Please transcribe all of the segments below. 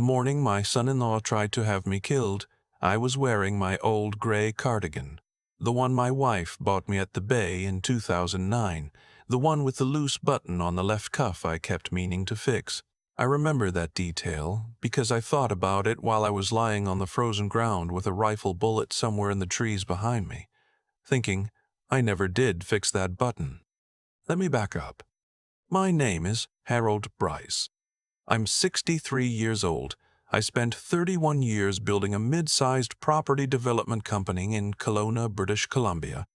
The morning my son-in-law tried to have me killed, I was wearing my old gray cardigan, the one my wife bought me at the Bay in 2009, the one with the loose button on the left cuff I kept meaning to fix. I remember that detail because I thought about it while I was lying on the frozen ground with a rifle bullet somewhere in the trees behind me, thinking, I never did fix that button. Let me back up. My name is Harold Bryce. I'm 63 years old. I spent 31 years building a mid-sized property development company in Kelowna, British Columbia.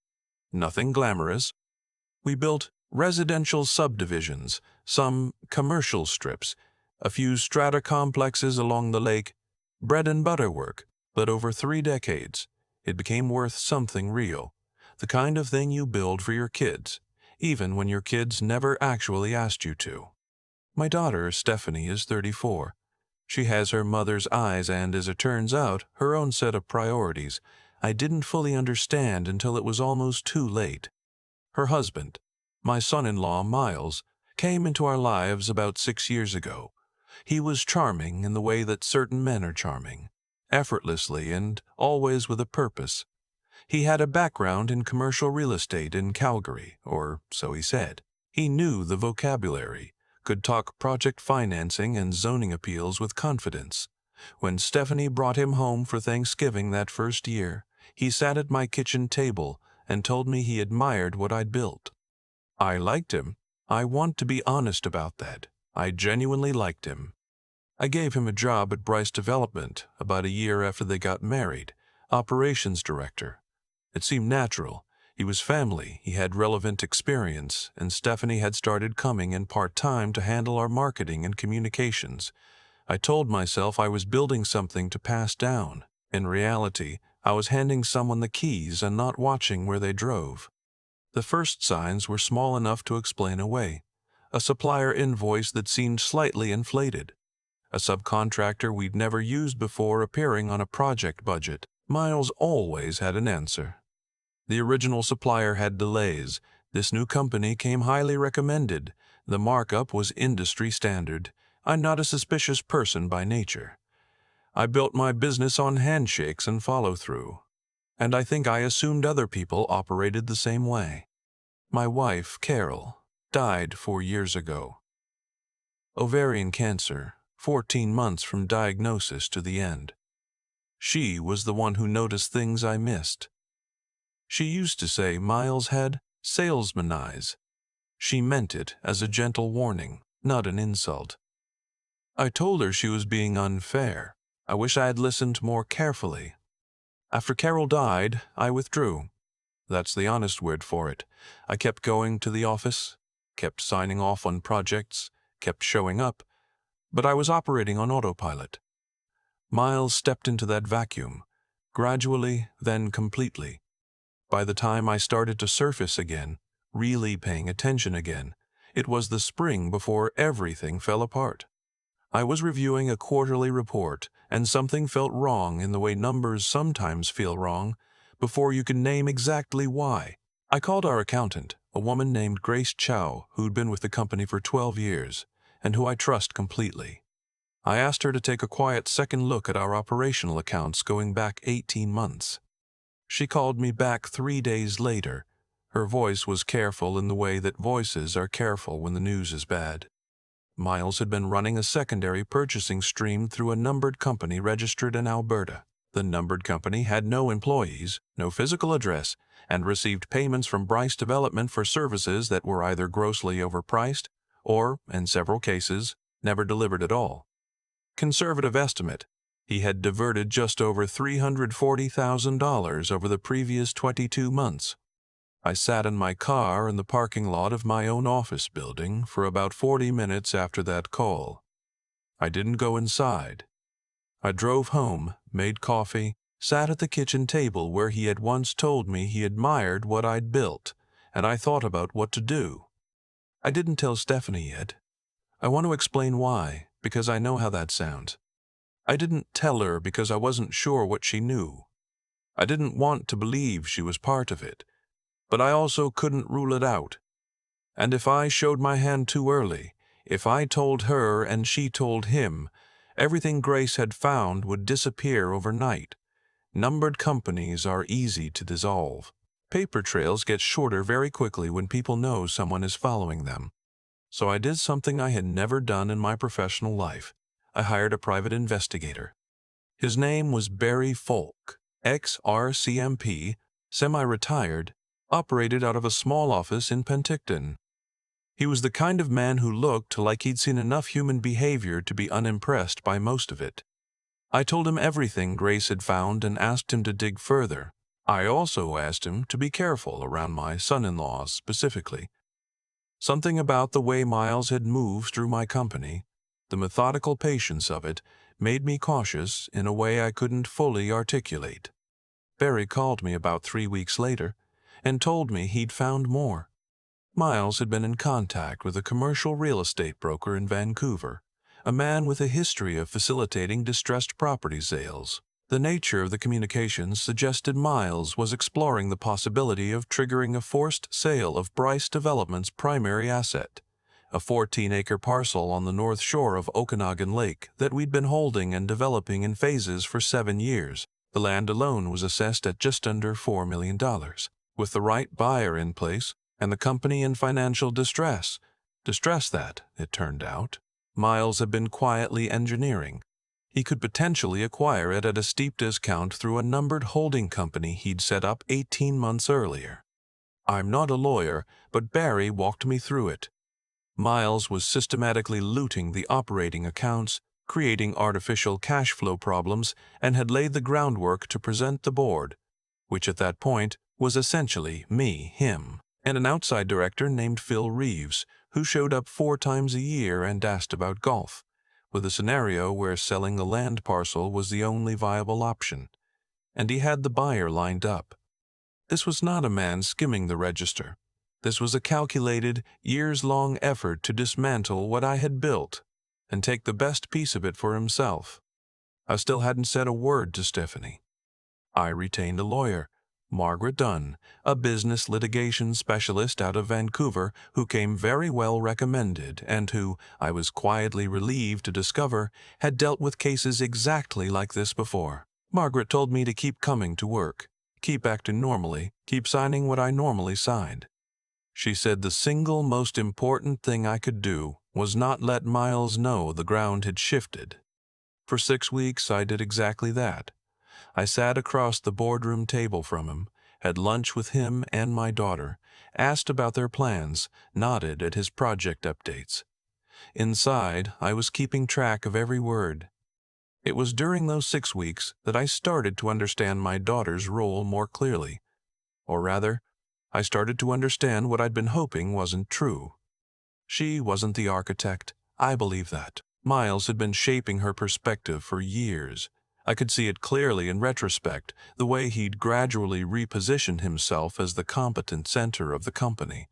Nothing glamorous. We built residential subdivisions, some commercial strips, a few strata complexes along the lake, bread and butter work, but over 3 decades, it became worth something real, the kind of thing you build for your kids, even when your kids never actually asked you to. My daughter, Stephanie, is 34. She has her mother's eyes and, as it turns out, her own set of priorities I didn't fully understand until it was almost too late. Her husband, my son-in-law, Miles, came into our lives about 6 years ago. He was charming in the way that certain men are charming, effortlessly and always with a purpose. He had a background in commercial real estate in Calgary, or so he said. He knew the vocabulary, could talk project financing and zoning appeals with confidence. When Stephanie brought him home for Thanksgiving that first year, he sat at my kitchen table and told me he admired what I'd built. I liked him. I want to be honest about that. I genuinely liked him. I gave him a job at Bryce Development about a year after they got married, operations director. It seemed natural. He was family, he had relevant experience, and Stephanie had started coming in part-time to handle our marketing and communications. I told myself I was building something to pass down. In reality, I was handing someone the keys and not watching where they drove. The first signs were small enough to explain away. A supplier invoice that seemed slightly inflated. A subcontractor we'd never used before appearing on a project budget. Miles always had an answer. The original supplier had delays. This new company came highly recommended. The markup was industry standard. I'm not a suspicious person by nature. I built my business on handshakes and follow-through. And I think I assumed other people operated the same way. My wife, Carol, died 4 years ago. Ovarian cancer, 14 months from diagnosis to the end. She was the one who noticed things I missed. She used to say Miles had salesman eyes. She meant it as a gentle warning, not an insult. I told her she was being unfair. I wish I had listened more carefully. After Carol died, I withdrew. That's the honest word for it. I kept going to the office, kept signing off on projects, kept showing up, but I was operating on autopilot. Miles stepped into that vacuum, gradually, then completely. By the time I started to surface again, really paying attention again, it was the spring before everything fell apart. I was reviewing a quarterly report, and something felt wrong in the way numbers sometimes feel wrong, before you can name exactly why. I called our accountant, a woman named Grace Chow, who'd been with the company for 12 years, and who I trust completely. I asked her to take a quiet second look at our operational accounts going back 18 months. She called me back 3 days later. Her voice was careful in the way that voices are careful when the news is bad. Miles had been running a secondary purchasing stream through a numbered company registered in Alberta. The numbered company had no employees, no physical address, and received payments from Bryce Development for services that were either grossly overpriced or, in several cases, never delivered at all. Conservative estimate. He had diverted just over $340,000 over the previous 22 months. I sat in my car in the parking lot of my own office building for about 40 minutes after that call. I didn't go inside. I drove home, made coffee, sat at the kitchen table where he had once told me he admired what I'd built, and I thought about what to do. I didn't tell Stephanie yet. I want to explain why, because I know how that sounds. I didn't tell her because I wasn't sure what she knew. I didn't want to believe she was part of it, but I also couldn't rule it out. And if I showed my hand too early, if I told her and she told him, Everything Grace had found would disappear overnight. Numbered companies are easy to dissolve. Paper trails get shorter very quickly when people know someone is following them. So I did something I had never done in my professional life. I hired a private investigator. His name was Barry Folk, ex-RCMP, semi-retired, operated out of a small office in Penticton. He was the kind of man who looked like he'd seen enough human behavior to be unimpressed by most of it. I told him everything Grace had found and asked him to dig further. I also asked him to be careful around my son-in-laws specifically. Something about the way Miles had moved through my company, the methodical patience of it, made me cautious in a way I couldn't fully articulate. Barry called me about 3 weeks later and told me he'd found more. Miles had been in contact with a commercial real estate broker in Vancouver, a man with a history of facilitating distressed property sales. The nature of the communications suggested Miles was exploring the possibility of triggering a forced sale of Bryce Development's primary asset, a 14-acre parcel on the north shore of Okanagan Lake that we'd been holding and developing in phases for 7 years. The land alone was assessed at just under $4 million. With the right buyer in place and the company in financial distress that, it turned out, Miles had been quietly engineering, he could potentially acquire it at a steep discount through a numbered holding company he'd set up 18 months earlier. I'm not a lawyer, but Barry walked me through it. Miles was systematically looting the operating accounts, creating artificial cash flow problems, and had laid the groundwork to present the board, which at that point was essentially me, him, and an outside director named Phil Reeves, who showed up 4 times a year and asked about golf, with a scenario where selling the land parcel was the only viable option, and he had the buyer lined up. This was not a man skimming the register. This was a calculated, years-long effort to dismantle what I had built and take the best piece of it for himself. I still hadn't said a word to Stephanie. I retained a lawyer, Margaret Dunn, a business litigation specialist out of Vancouver who came very well recommended and who, I was quietly relieved to discover, had dealt with cases exactly like this before. Margaret told me to keep coming to work, keep acting normally, keep signing what I normally signed. She said the single most important thing I could do was not let Miles know the ground had shifted. For 6 weeks I did exactly that. I sat across the boardroom table from him, had lunch with him and my daughter, asked about their plans, nodded at his project updates. Inside, I was keeping track of every word. It was during those 6 weeks that I started to understand my daughter's role more clearly. Or rather, I started to understand what I'd been hoping wasn't true. She wasn't the architect. I believe that. Miles had been shaping her perspective for years. I could see it clearly in retrospect, the way he'd gradually repositioned himself as the competent center of the company,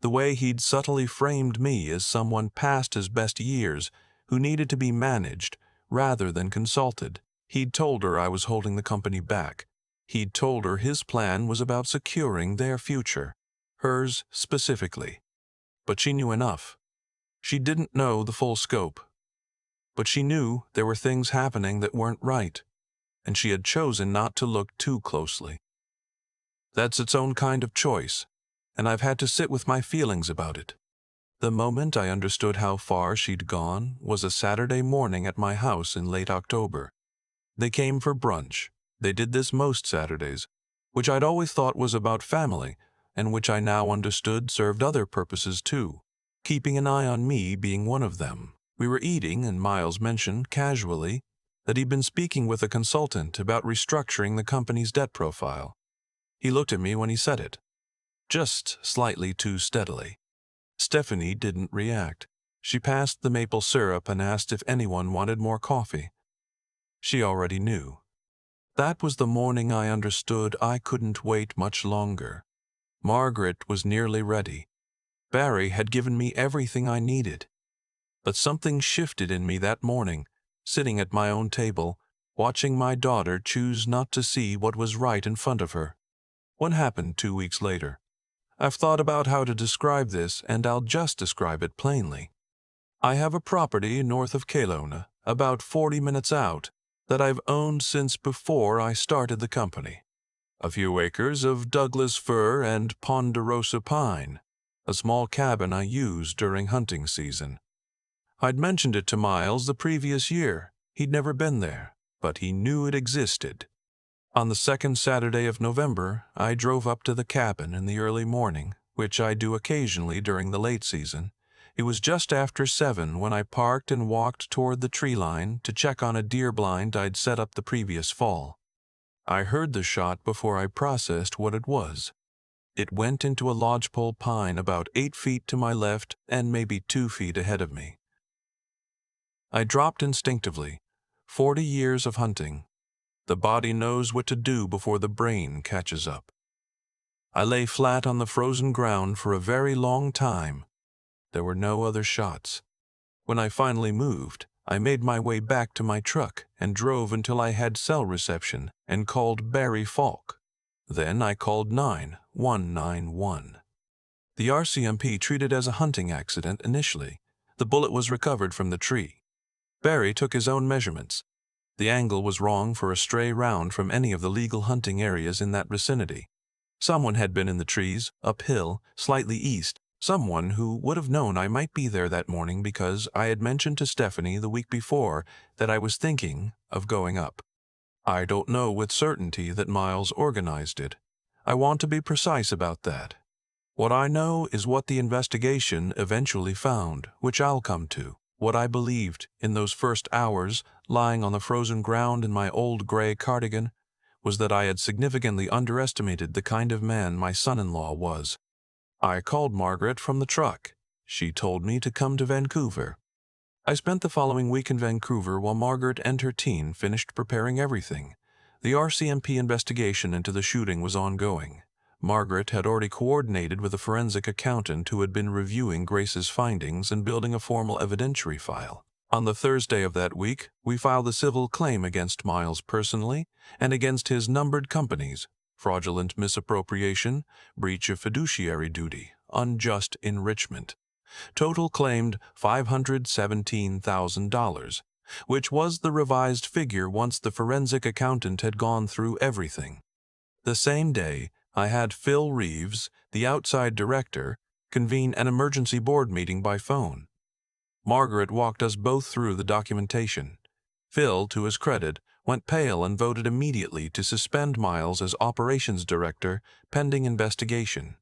the way he'd subtly framed me as someone past his best years who needed to be managed rather than consulted. He'd told her I was holding the company back. He'd told her his plan was about securing their future, hers specifically. But she knew enough. She didn't know the full scope. But she knew there were things happening that weren't right, and she had chosen not to look too closely. That's its own kind of choice, and I've had to sit with my feelings about it. The moment I understood how far she'd gone was a Saturday morning at my house in late October. They came for brunch. They did this most Saturdays, which I'd always thought was about family, and which I now understood served other purposes too, keeping an eye on me being one of them. We were eating, and Miles mentioned, casually, that he'd been speaking with a consultant about restructuring the company's debt profile. He looked at me when he said it, just slightly too steadily. Stephanie didn't react. She passed the maple syrup and asked if anyone wanted more coffee. She already knew. That was the morning I understood I couldn't wait much longer. Margaret was nearly ready. Barry had given me everything I needed. But something shifted in me that morning, sitting at my own table, watching my daughter choose not to see what was right in front of her. What happened 2 weeks later? I've thought about how to describe this, and I'll just describe it plainly. I have a property north of Kelowna, about 40 minutes out, that I've owned since before I started the company. A few acres of Douglas fir and ponderosa pine, a small cabin I use during hunting season. I'd mentioned it to Miles the previous year. He'd never been there, but he knew it existed. On the second Saturday of November, I drove up to the cabin in the early morning, which I do occasionally during the late season. It was just after 7 when I parked and walked toward the tree line to check on a deer blind I'd set up the previous fall. I heard the shot before I processed what it was. It went into a lodgepole pine about 8 feet to my left and maybe 2 feet ahead of me. I dropped instinctively. 40 years of hunting. The body knows what to do before the brain catches up. I lay flat on the frozen ground for a very long time. There were no other shots. When I finally moved, I made my way back to my truck and drove until I had cell reception and called Barry Falk. Then I called 911. The RCMP treated it as a hunting accident initially. The bullet was recovered from the tree. Barry took his own measurements. The angle was wrong for a stray round from any of the legal hunting areas in that vicinity. Someone had been in the trees, uphill, slightly east, someone who would have known I might be there that morning because I had mentioned to Stephanie the week before that I was thinking of going up. I don't know with certainty that Miles organized it. I want to be precise about that. What I know is what the investigation eventually found, which I'll come to. What I believed in those first hours, lying on the frozen ground in my old gray cardigan, was that I had significantly underestimated the kind of man my son-in-law was. I called Margaret from the truck. She told me to come to Vancouver. I spent the following week in Vancouver while Margaret and her team finished preparing everything. The RCMP investigation into the shooting was ongoing. Margaret had already coordinated with a forensic accountant who had been reviewing Grace's findings and building a formal evidentiary file. On the Thursday of that week, we filed a civil claim against Miles personally and against his numbered companies: fraudulent misappropriation, breach of fiduciary duty, unjust enrichment. Total claimed $517,000, which was the revised figure once the forensic accountant had gone through everything. The same day, I had Phil Reeves, the outside director, convene an emergency board meeting by phone. Margaret walked us both through the documentation. Phil, to his credit, went pale and voted immediately to suspend Miles as operations director pending investigation.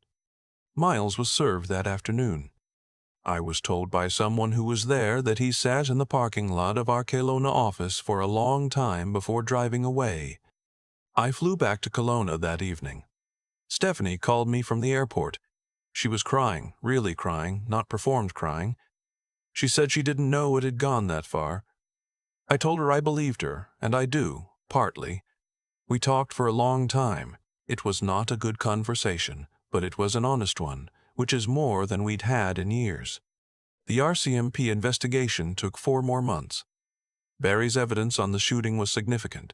Miles was served that afternoon. I was told by someone who was there that he sat in the parking lot of our Kelowna office for a long time before driving away. I flew back to Kelowna that evening. Stephanie called me from the airport. She was crying, really crying, not performed crying. She said she didn't know it had gone that far. I told her I believed her, and I do, partly. We talked for a long time. It was not a good conversation, but it was an honest one, which is more than we'd had in years. The RCMP investigation took 4 more months. Barry's evidence on the shooting was significant.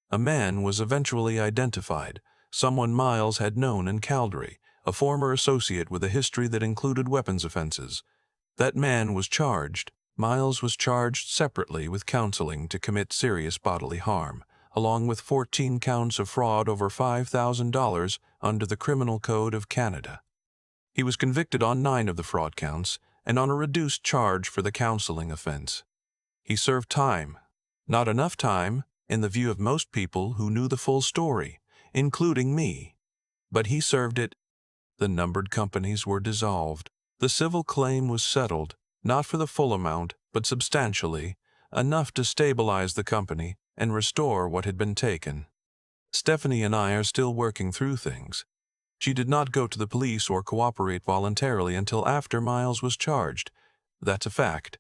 A man was eventually identified, someone Miles had known in Calgary, a former associate with a history that included weapons offenses. That man was charged. Miles was charged separately with counseling to commit serious bodily harm, along with 14 counts of fraud over $5,000 under the Criminal Code of Canada. He was convicted on 9 of the fraud counts and on a reduced charge for the counseling offense. He served time, not enough time in the view of most people who knew the full story, including me, but he served it. The numbered companies were dissolved. The civil claim was settled, not for the full amount, but substantially, enough to stabilize the company and restore what had been taken. Stephanie and I are still working through things. She did not go to the police or cooperate voluntarily until after Miles was charged. That's a fact.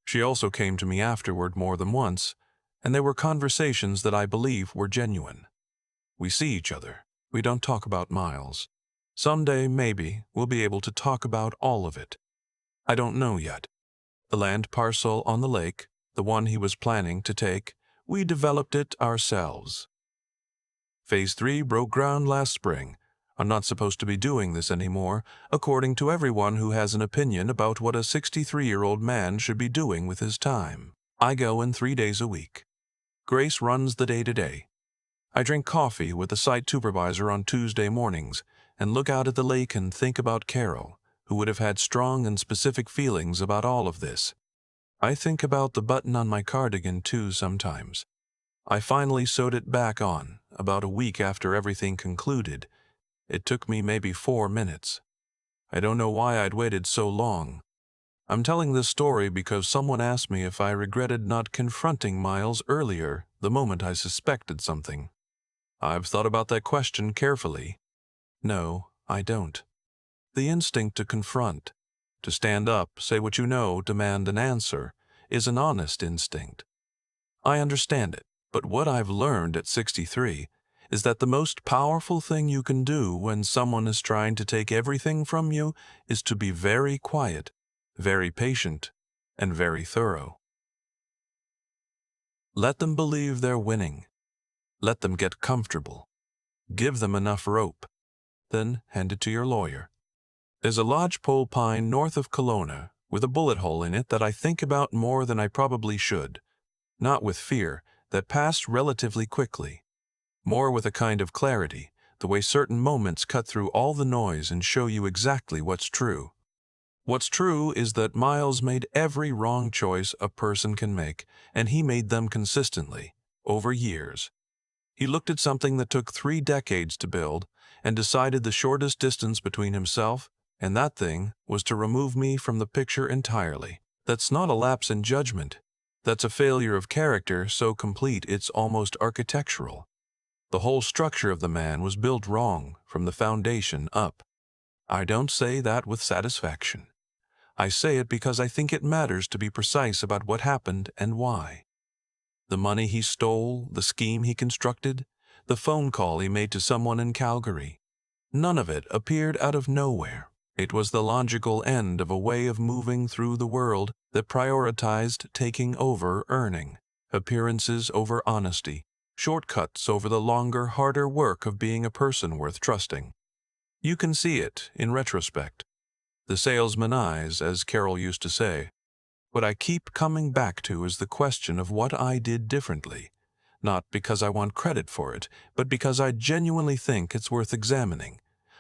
She also came to me afterward more than once, and there were conversations that I believe were genuine. We see each other. We don't talk about Miles. Someday, maybe, we'll be able to talk about all of it. I don't know yet. The land parcel on the lake, the one he was planning to take, we developed it ourselves. Phase 3 broke ground last spring. I'm not supposed to be doing this anymore, according to everyone who has an opinion about what a 63-year-old man should be doing with his time. I go in 3 days a week. Grace runs the day-to-day. I drink coffee with the site supervisor on Tuesday mornings and look out at the lake and think about Carol, who would have had strong and specific feelings about all of this. I think about the button on my cardigan too sometimes. I finally sewed it back on, about a week after everything concluded. It took me maybe 4 minutes. I don't know why I'd waited so long. I'm telling this story because someone asked me if I regretted not confronting Miles earlier the moment I suspected something. I've thought about that question carefully. No, I don't. The instinct to confront, to stand up, say what you know, demand an answer, is an honest instinct. I understand it, but what I've learned at 63 is that the most powerful thing you can do when someone is trying to take everything from you is to be very quiet, very patient, and very thorough. Let them believe they're winning. Let them get comfortable. Give them enough rope. Then hand it to your lawyer. There's a lodgepole pine north of Kelowna with a bullet hole in it that I think about more than I probably should. Not with fear, that passed relatively quickly. More with a kind of clarity, the way certain moments cut through all the noise and show you exactly what's true. What's true is that Miles made every wrong choice a person can make, and he made them consistently, over years. He looked at something that took 3 decades to build and decided the shortest distance between himself and that thing was to remove me from the picture entirely. That's not a lapse in judgment. That's a failure of character so complete it's almost architectural. The whole structure of the man was built wrong from the foundation up. I don't say that with satisfaction. I say it because I think it matters to be precise about what happened and why. The money he stole, the scheme he constructed, the phone call he made to someone in Calgary. None of it appeared out of nowhere. It was the logical end of a way of moving through the world that prioritized taking over earning, appearances over honesty, shortcuts over the longer, harder work of being a person worth trusting. You can see it in retrospect. The salesman eyes, as Carol used to say. What I keep coming back to is the question of what I did differently, not because I want credit for it, but because I genuinely think it's worth examining.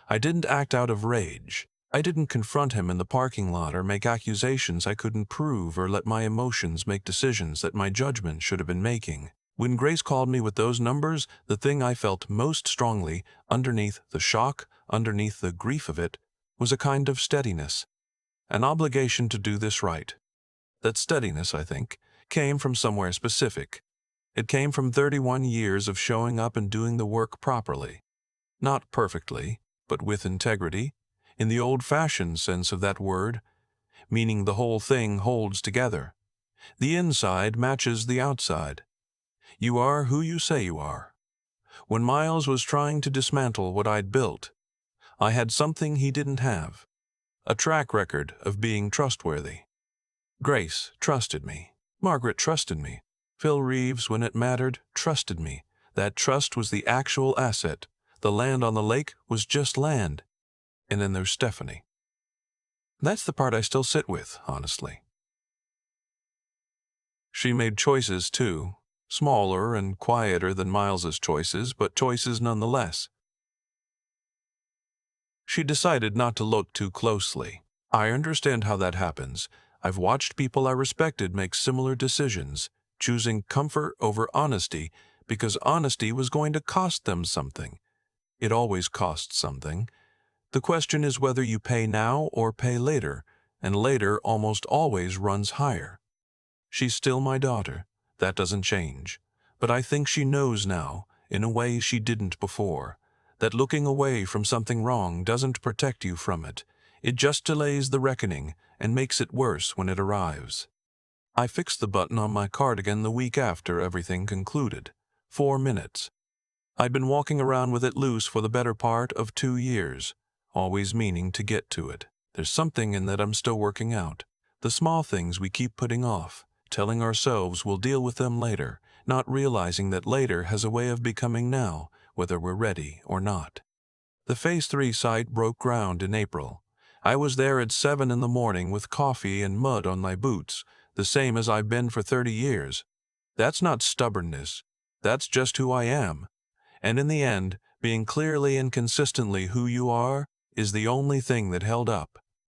I didn't act out of rage. I didn't confront him in the parking lot or make accusations I couldn't prove or let my emotions make decisions that my judgment should have been making. When Grace called me with those numbers, the thing I felt most strongly, underneath the shock, underneath the grief of it, was a kind of steadiness, an obligation to do this right. That steadiness, I think, came from somewhere specific. It came from 31 years of showing up and doing the work properly. Not perfectly, but with integrity, in the old-fashioned sense of that word, meaning the whole thing holds together. The inside matches the outside. You are who you say you are. When Miles was trying to dismantle what I'd built, I had something he didn't have, a track record of being trustworthy. Grace trusted me. Margaret trusted me. Phil Reeves, when it mattered, trusted me. That trust was the actual asset. The land on the lake was just land. And then there's Stephanie. That's the part I still sit with, honestly. She made choices, too. Smaller and quieter than Miles's choices, but choices nonetheless. She decided not to look too closely. I understand how that happens. I've watched people I respected make similar decisions, choosing comfort over honesty because honesty was going to cost them something. It always costs something. The question is whether you pay now or pay later, and later almost always runs higher. She's still my daughter. That doesn't change. But I think she knows now, in a way she didn't before, that looking away from something wrong doesn't protect you from it. It just delays the reckoning and makes it worse when it arrives. I fixed the button on my cardigan the week after everything concluded. 4 minutes. I'd been walking around with it loose for the better part of 2 years, always meaning to get to it. There's something in that I'm still working out. The small things we keep putting off, telling ourselves we'll deal with them later, not realizing that later has a way of becoming now, whether we're ready or not. The Phase 3 site broke ground in April. I was there at 7 in the morning with coffee and mud on my boots, the same as I've been for 30 years. That's not stubbornness. That's just who I am. And in the end, being clearly and consistently who you are is the only thing that held up.